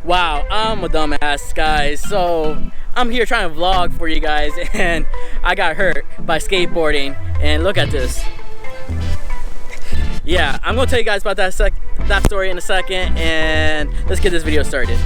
Wow, I'm a dumbass, guys. So I'm here trying to vlog for you guys, and I got hurt by skateboarding. And look at this. Yeah, I'm gonna tell you guys about that story in a second, and let's get this video started.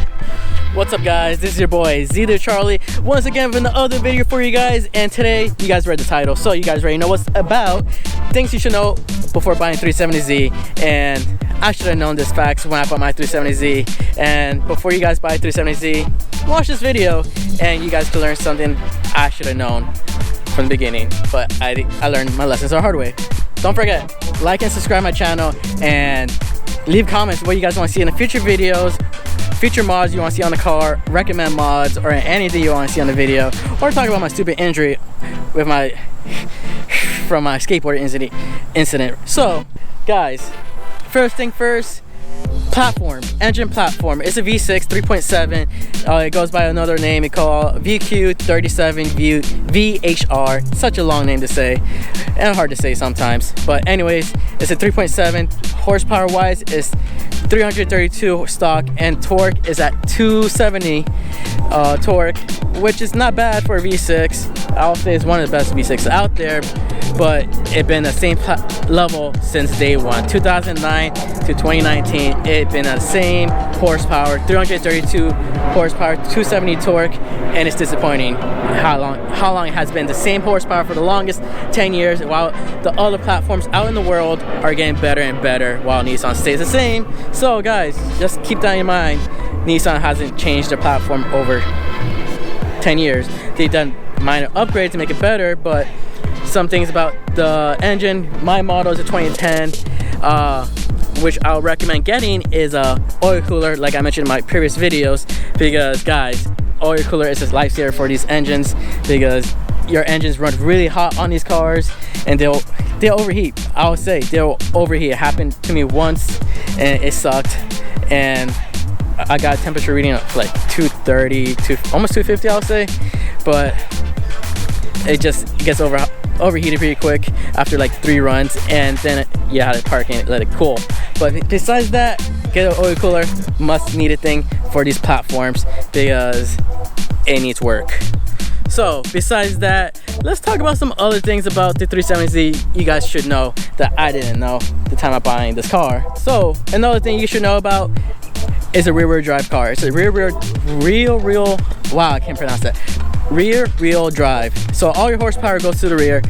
What's up, guys? This is your boy Z Charlie once again with another video for you guys, and today you guys read the title, so you guys already know what's about. Things you should know before buying 370Z, and I should have known this facts when I bought my 370Z. And before you guys buy 370Z, watch this video and you guys can learn something I should have known from the beginning, but I learned my lessons the hard way. Don't forget, like and subscribe my channel, and leave comments what you guys want to see in the future videos, future mods you want to see on the car, recommend mods, or anything you want to see on the video, or talk about my stupid injury with from my skateboard incident. So guys, first thing first, engine platform. It's a V6 3.7. It goes by another name. It's called VQ37 VHR. Such a long name to say and hard to say sometimes, but anyways, it's a 3.7. horsepower wise is 332 stock, and torque is at 270 torque, which is not bad for a V6. I'll say it's one of the best V6s out there, but it's been the same level since day one. 2009 to 2019, it's been the same horsepower, 332 horsepower, 270 torque, and it's disappointing how long it has been the same horsepower for the longest 10 years, while the other platforms out in the world are getting better and better while Nissan stays the same. So guys, just keep that in mind. Nissan hasn't changed their platform over 10 years. They've done minor upgrades to make it better, but some things about the engine, my model is a 2010, which I'll recommend getting is a oil cooler, like I mentioned in my previous videos, because guys, oil cooler is a lifesaver for these engines, because your engines run really hot on these cars and they'll overheat. I would say they'll overheat. It happened to me once and it sucked, and I got a temperature reading of like 230 to almost 250, I'll say, but it just gets overheated pretty quick after like 3 runs, and then you have to park and let it cool. But besides that, get an oil cooler, must needed thing for these platforms, because it needs work. So besides that, let's talk about some other things about the 370Z you guys should know that I didn't know the time of buying this car. So another thing you should know about is a rear-wheel drive car. It's a wow, I can't pronounce that. Rear-wheel drive. So all your horsepower goes to the rear.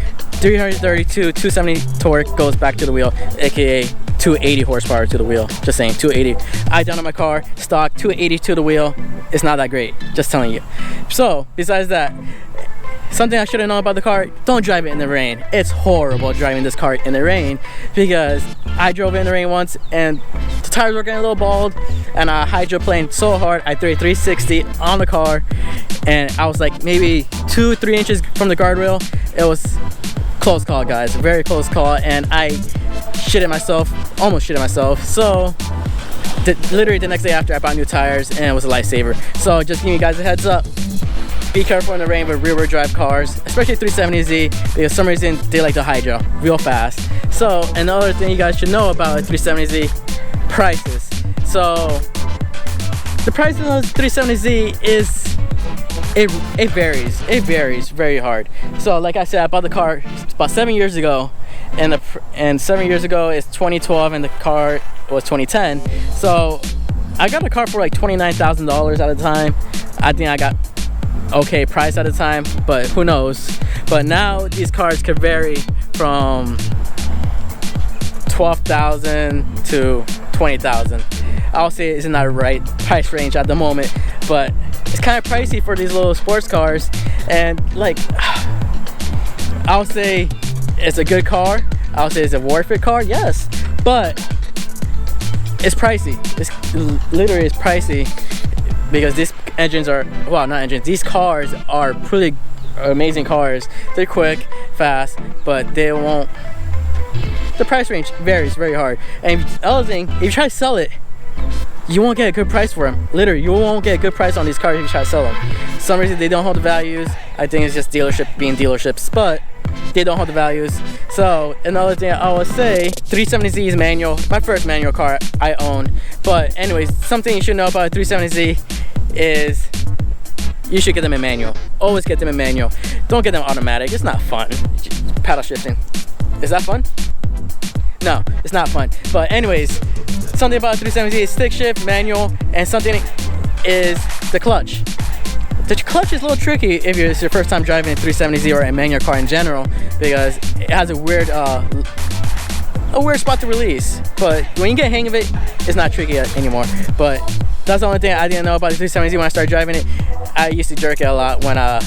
332, 270 torque goes back to the wheel, aka 280 horsepower to the wheel. Just saying, 280. I done on my car, stock 280 to the wheel. It's not that great, just telling you. So besides that, something I should have known about the car: don't drive it in the rain. It's horrible driving this car in the rain, because I drove it in the rain once and the tires were getting a little bald, and I hydroplaned so hard I threw a 360 on the car, and I was like maybe 2-3 inches from the guardrail. It was close call, guys, very close call, and I almost shitted myself. So literally the next day after, I bought new tires, and it was a lifesaver. So just giving you guys a heads up, be careful in the rain with rear-wheel drive cars, especially 370Z, because for some reason they like to hydro real fast. So another thing you guys should know about a 370Z, prices. So the price of the 370Z is, it varies very hard. So like I said, I bought the car about 7 years ago, and 7 years ago is 2012, and the car was 2010. So I got a car for like $29,000 at the time. I think I got okay price at the time, but who knows. But now these cars could vary from $12,000 to $20,000. I'll say it's in that right price range at the moment, but it's kind of pricey for these little sports cars. And like, I'll say it's a good car, I'll say it's a worth it car, yes, but it's pricey. It's literally, it's pricey, because these engines are, well, not engines, these cars are pretty amazing cars. They're quick, fast, but they won't, the price range varies very hard. And the other thing, if you try to sell it, you won't get a good price for them. Literally, you won't get a good price on these cars if you try to sell them. For some reason they don't hold the values. I think it's just dealership being dealerships, but they don't hold the values. So another thing I would say, 370Z is manual. My first manual car I own. But anyways, something you should know about a 370Z is you should get them in manual. Always get them in manual. Don't get them automatic. It's not fun. Paddle shifting. Is that fun? No, it's not fun. But anyways, something about 370Z is stick shift, manual, and something is the clutch. The clutch is a little tricky if it's your first time driving a 370Z or a manual car in general, because it has a weird spot to release. But when you get a hang of it, it's not tricky anymore. But that's the only thing I didn't know about the 370Z when I started driving it. I used to jerk it a lot when I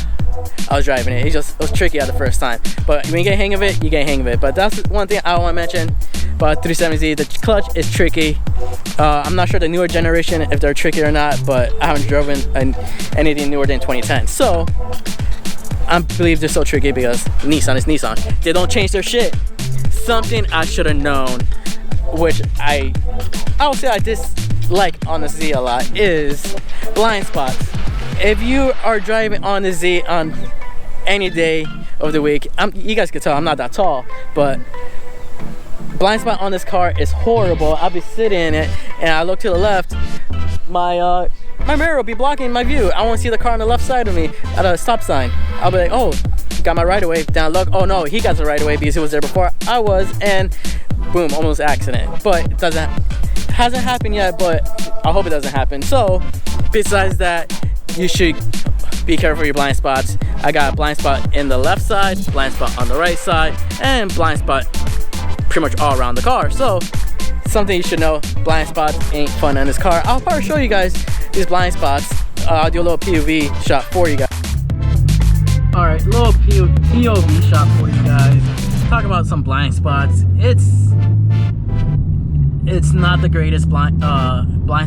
was driving it. It was tricky at the first time. But when you get a hang of it, you get a hang of it. But that's one thing I want to mention about 370Z. The clutch is tricky. I'm not sure the newer generation if they're tricky or not, but I haven't driven anything newer than 2010. So I believe they're so tricky because Nissan is Nissan. They don't change their shit. Something I should have known, which I would say I dislike on the Z a lot, is blind spots. If you are driving on the Z on any day of the week, you guys can tell I'm not that tall, but blind spot on this car is horrible. I'll be sitting in it and I look to the left, my mirror will be blocking my view. I won't see the car on the left side of me at a stop sign. I'll be like, oh, got my right of way. Down look, oh no, he got the right of way because he was there before I was, and boom, almost accident. But it hasn't happened yet, but I hope it doesn't happen. So besides that, you should be careful with your blind spots. I got a blind spot in the left side, blind spot on the right side, and blind spot pretty much all around the car. So something you should know, blind spots ain't fun on this car. I'll probably show you guys these blind spots. I'll do a little POV shot for you guys. Alright, little POV shot for you guys. Talk about some blind spots. It's not the greatest blind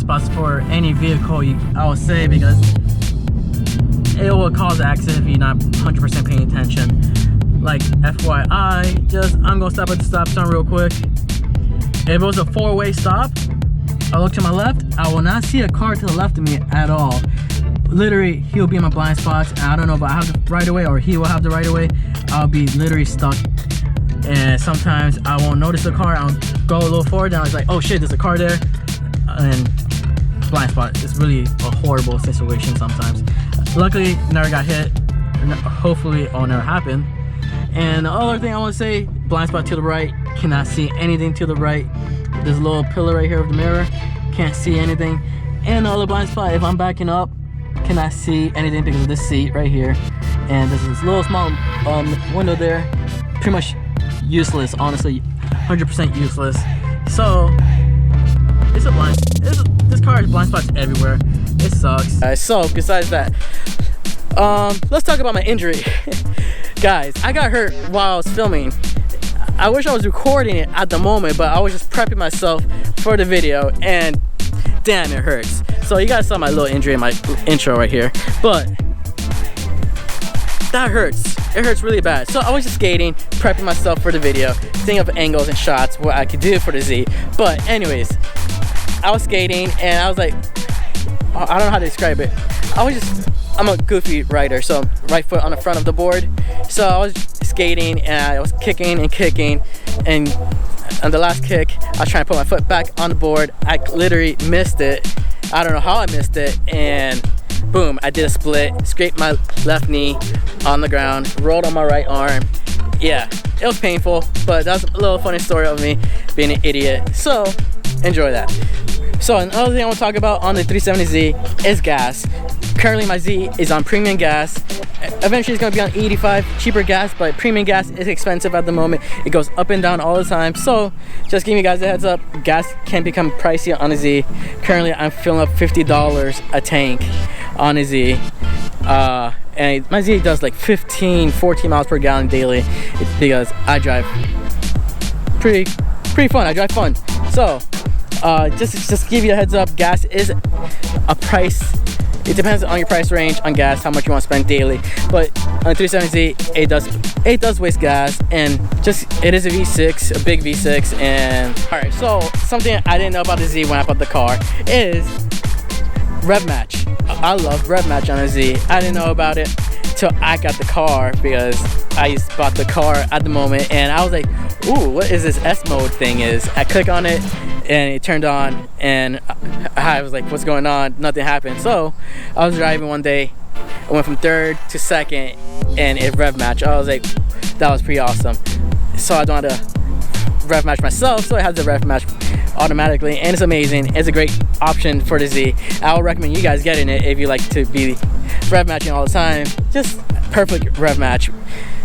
spots for any vehicle, I would say, because it will cause accident if you're not 100% paying attention. Like FYI, I'm gonna stop at the stop sign real quick. If it was a four-way stop, I look to my left, I will not see a car to the left of me at all. Literally, he'll be in my blind spots. I don't know if I have the right of way or he will have the right of way. I'll be literally stuck. And sometimes I won't notice the car. I'll go a little forward and I was like, oh shit, there's a car there. And blind spot. It's really a horrible situation sometimes. Luckily, never got hit. Hopefully, it'll never happen. And the other thing I want to say, blind spot to the right. Cannot see anything to the right. There's a little pillar right here of the mirror. Can't see anything. And the other blind spot, if I'm backing up, cannot see anything because of this seat right here. And there's this little small window there. Pretty much useless, honestly. 100% useless. So, this car has blind spots everywhere. It sucks. So, besides that, let's talk about my injury. Guys, I got hurt while I was filming. I wish I was recording it at the moment, but I was just prepping myself for the video, and damn, it hurts. So you guys saw my little injury in my intro right here, but that hurts. It hurts really bad. So I was just skating, prepping myself for the video, thinking of angles and shots, what I could do for the Z. But anyways, I was skating and I was like, I don't know how to describe it. I'm a goofy rider, so right foot on the front of the board. So I was skating and I was kicking, and on the last kick, I was trying to put my foot back on the board. I literally missed it. I don't know how I missed it, and boom, I did a split, scraped my left knee on the ground, rolled on my right arm. Yeah, it was painful, but that's a little funny story of me being an idiot. So enjoy that. So another thing I want to talk about on the 370Z is gas. Currently my Z is on premium gas. Eventually it's going to be on E85, cheaper gas, but premium gas is expensive at the moment. It goes up and down all the time. So just giving you guys a heads up, gas can become pricey on a Z. Currently I'm filling up $50 a tank on a Z. And my Z does like 14 miles per gallon daily because I drive pretty fun. I drive fun. So just give you a heads up, gas is a price. It depends on your price range on gas, how much you want to spend daily. But on 370Z, it does waste gas, and it is a V6, a big V6. And all right, so something I didn't know about the Z when I bought the car is rev match. I love rev match on a Z. I didn't know about it till I got the car because I bought the car at the moment, and I was like, ooh, what is this S mode thing is? I click on it and it turned on, and I was like, what's going on? Nothing happened. So I was driving one day, I went from third to second, and it rev matched. I was like, that was pretty awesome. So I don't have to rev match myself, so it has the rev match automatically, and it's amazing. It's a great option for the Z. I would recommend you guys getting it if you like to be rev matching all the time. Just perfect rev match.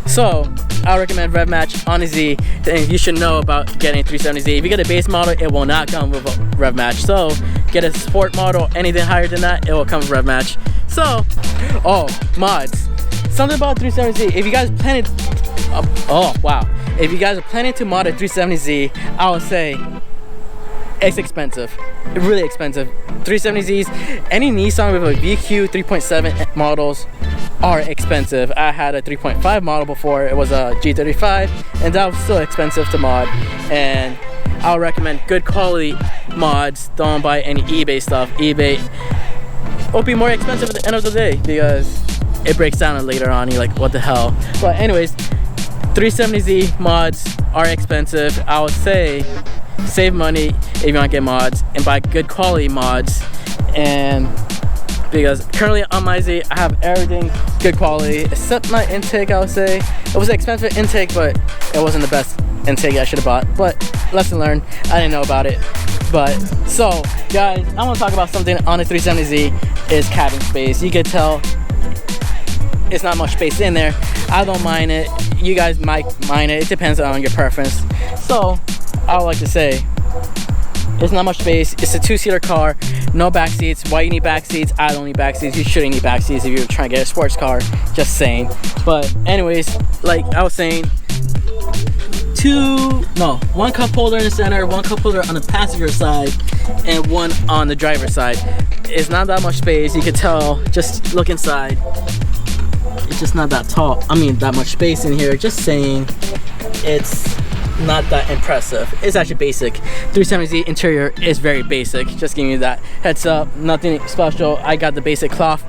So I recommend rev match on the Z, and you should know about getting 370Z. If you get a base model, it will not come with a rev match. So get a sport model, anything higher than that, it will come with rev match. So, oh, mods. Something about 370Z. If you guys planning, if you guys are planning to mod a 370Z, I would say it's expensive, really expensive. 370Zs, any Nissan with a VQ 3.7 models are expensive. I had a 3.5 model before, it was a G35, and that was still expensive to mod. And I'll recommend good quality mods. Don't buy any eBay stuff. eBay will be more expensive at the end of the day because it breaks down later on. You're like, what the hell? But anyways, 370Z mods are expensive. I would say save money if you want to get mods and buy good quality mods. And because currently on my Z, I have everything good quality except my intake. I would say it was an expensive intake, but it wasn't the best intake I should have bought. But lesson learned, I didn't know about it. But so guys, I want to talk about something on the 370Z is cabin space. You can tell it's not much space in there. I don't mind it. You guys might mind it. It depends on your preference. So I would like to say there's not much space. It's a two-seater car, no back seats. Why you need back seats? I don't need back seats. You shouldn't need back seats if you're trying to get a sports car. Just saying. But anyways, like I was saying, one cup holder in the center, one cup holder on the passenger side, and one on the driver's side. It's not that much space. You can tell. Just look inside. It's just not that tall. I mean, that much space in here. Just saying, it's not that impressive. It's actually basic. 370Z interior is very basic. Just giving you that heads up. Nothing special. I got the basic cloth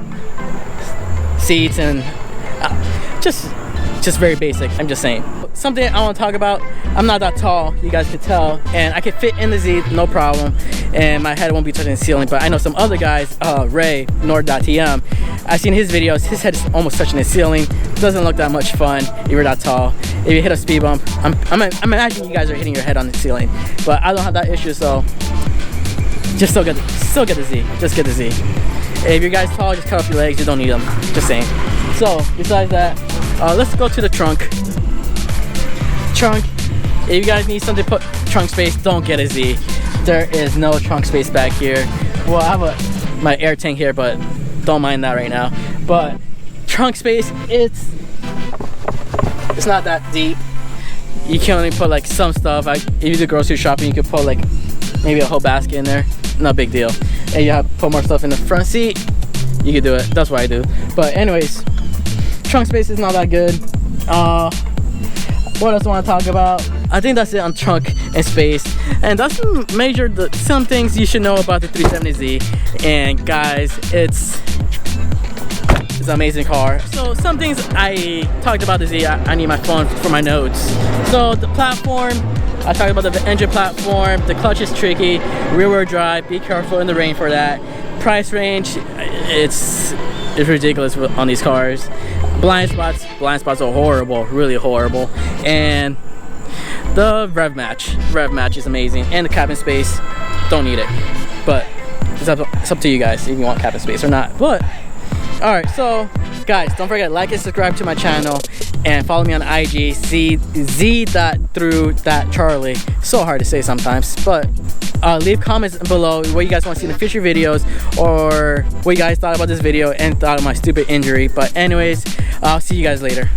seats and just very basic. I'm just saying. Something I want to talk about. I'm not that tall. You guys can tell, and I can fit in the Z, no problem. And my head won't be touching the ceiling. But I know some other guys, Ray Nord.tm. I've seen his videos. His head is almost touching the ceiling. Doesn't look that much fun if you're that tall. If you hit a speed bump, I'm imagining you guys are hitting your head on the ceiling. But I don't have that issue, so just still get the Z. Just get the Z. If you guys tall, just cut off your legs. You don't need them. Just saying. So besides that, let's go to the trunk. Trunk. If you guys need something to put trunk space, don't get a Z. There is no trunk space back here. Well, I have my air tank here, but don't mind that right now. But trunk space, it's not that deep. You can only put like some stuff. If you do grocery shopping, you could put like maybe a whole basket in there. No big deal. And you have to put more stuff in the front seat. You can do it. That's what I do. But anyways, trunk space is not that good. What else I want to talk about? I think that's it on trunk and space. And that's some things you should know about the 370Z. And guys, it's an amazing car. So some things I talked about the Z, I need my phone for my notes. So the platform, I talked about the engine platform. The clutch is tricky. Rear wheel drive, be careful in the rain for that. Price range, it's ridiculous on these cars. Blind spots are horrible, really horrible. And the rev match is amazing. And the cabin space, don't need it. But it's up to you guys if you want cabin space or not. But alright, so guys, don't forget to like and subscribe to my channel and follow me on IG, z.thru.charlie. So hard to say sometimes, but leave comments below what you guys want to see in the future videos, or what you guys thought about this video and thought of my stupid injury. But anyways, I'll see you guys later.